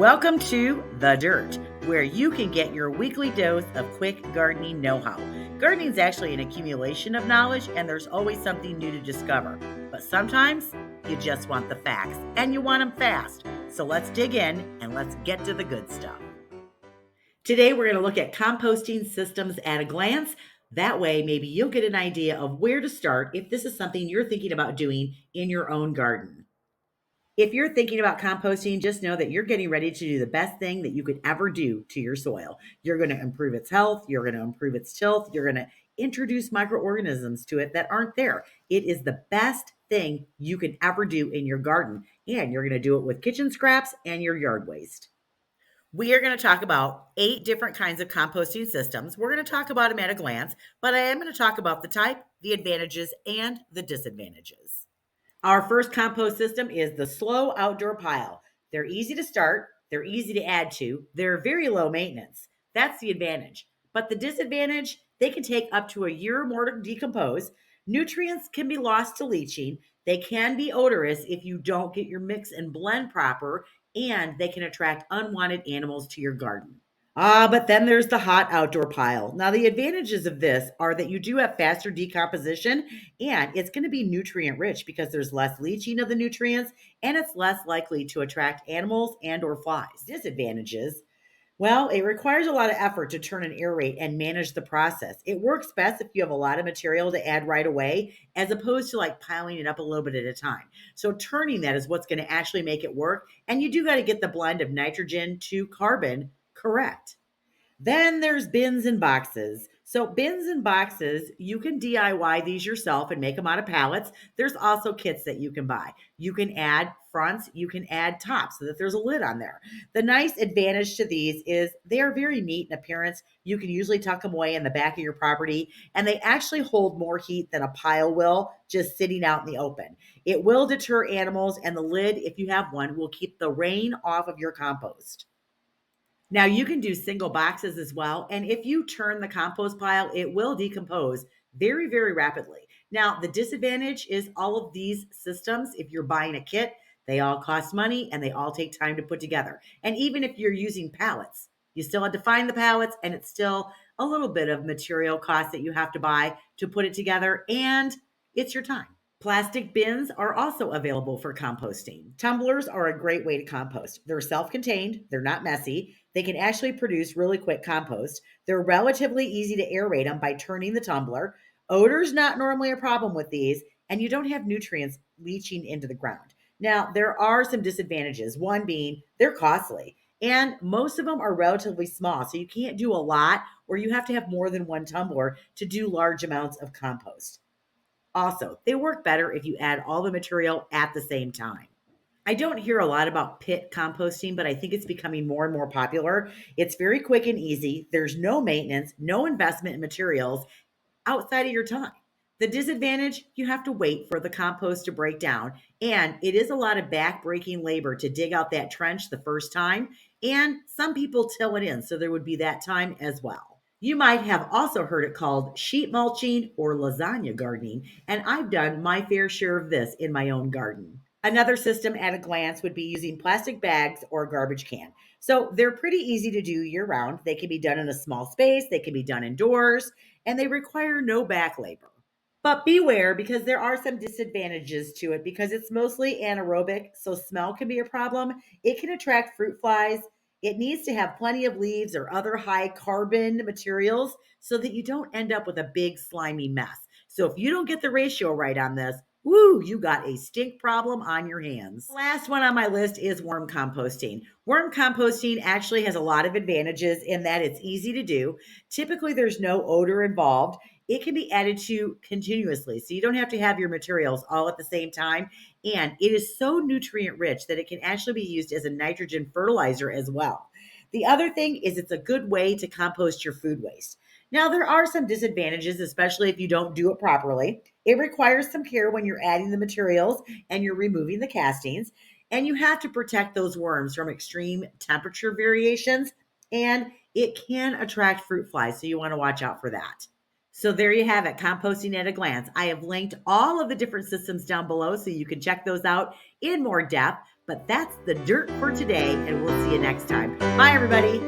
Welcome to The Dirt, where you can get your weekly dose of quick gardening know-how. Gardening is actually an accumulation of knowledge, and there's always something new to discover. But sometimes you just want the facts, and you want them fast. So let's dig in and let's get to the good stuff. Today, we're going to look at composting systems at a glance. That way, maybe you'll get an idea of where to start if this is something you're thinking about doing in your own garden. If you're thinking about composting, just know that you're getting ready to do the best thing that you could ever do to your soil. You're going to improve its health. You're going to improve its tilth. You're going to introduce microorganisms to it that aren't there. It is the best thing you can ever do in your garden. And you're going to do it with kitchen scraps and your yard waste. We are going to talk about 8 different kinds of composting systems. We're going to talk about them at a glance, but I am going to talk about the type, the advantages, and the disadvantages. Our first compost system is the slow outdoor pile. They're easy to start. They're easy to add to. They're very low maintenance. That's the advantage. But the disadvantage, they can take up to a year or more to decompose. Nutrients can be lost to leaching. They can be odorous if you don't get your mix and blend proper, and they can attract unwanted animals to your garden. But then there's the hot outdoor pile. Now, the advantages of this are that you do have faster decomposition, and it's going to be nutrient rich because there's less leaching of the nutrients, and it's less likely to attract animals and or flies. Disadvantages, well, it requires a lot of effort to turn and aerate and manage the process. It works best if you have a lot of material to add right away, as opposed to like piling it up a little bit at a time. So turning that is what's going to actually make it work. And you do got to get the blend of nitrogen to carbon correct. Then there's bins and boxes. So bins and boxes, you can DIY these yourself and make them out of pallets. There's also kits that you can buy. You can add fronts, you can add tops so that there's a lid on there. The nice advantage to these is they are very neat in appearance. You can usually tuck them away in the back of your property, and they actually hold more heat than a pile will just sitting out in the open. It will deter animals, and the lid, if you have one, will keep the rain off of your compost. Now you can do single boxes as well. And if you turn the compost pile, it will decompose very, very rapidly. Now, the disadvantage is all of these systems, if you're buying a kit, they all cost money and they all take time to put together. And even if you're using pallets, you still have to find the pallets, and it's still a little bit of material cost that you have to buy to put it together, and it's your time. Plastic bins are also available for composting. Tumblers are a great way to compost. They're self-contained, they're not messy. They can actually produce really quick compost. They're relatively easy to aerate them by turning the tumbler. Odor's not normally a problem with these, and you don't have nutrients leaching into the ground. Now, there are some disadvantages. One being they're costly, and most of them are relatively small, so you can't do a lot, or you have to have more than one tumbler to do large amounts of compost. Also, they work better if you add all the material at the same time. I don't hear a lot about pit composting, but I think it's becoming more and more popular. It's very quick and easy. There's no maintenance, no investment in materials outside of your time. The disadvantage, you have to wait for the compost to break down, and it is a lot of back-breaking labor to dig out that trench the first time, and some people till it in, so there would be that time as well. You might have also heard it called sheet mulching or lasagna gardening, and I've done my fair share of this in my own garden. Another system at a glance would be using plastic bags or a garbage can. So they're pretty easy to do year round. They can be done in a small space, they can be done indoors, and they require no back labor. But beware, because there are some disadvantages to it because it's mostly anaerobic, so smell can be a problem. It can attract fruit flies. It needs to have plenty of leaves or other high carbon materials so that you don't end up with a big slimy mess. So if you don't get the ratio right on this, woo, you got a stink problem on your hands. The last one on my list is worm composting. Worm composting actually has a lot of advantages in that it's easy to do. Typically, there's no odor involved. It can be added to continuously, so you don't have to have your materials all at the same time. And it is so nutrient rich that it can actually be used as a nitrogen fertilizer as well. The other thing is it's a good way to compost your food waste. Now, there are some disadvantages, especially if you don't do it properly. It requires some care when you're adding the materials and you're removing the castings, and you have to protect those worms from extreme temperature variations, and it can attract fruit flies, so you want to watch out for that. So there you have it, composting at a glance. I have linked all of the different systems down below so you can check those out in more depth. But that's the dirt for today, and we'll see you next time. Bye, everybody.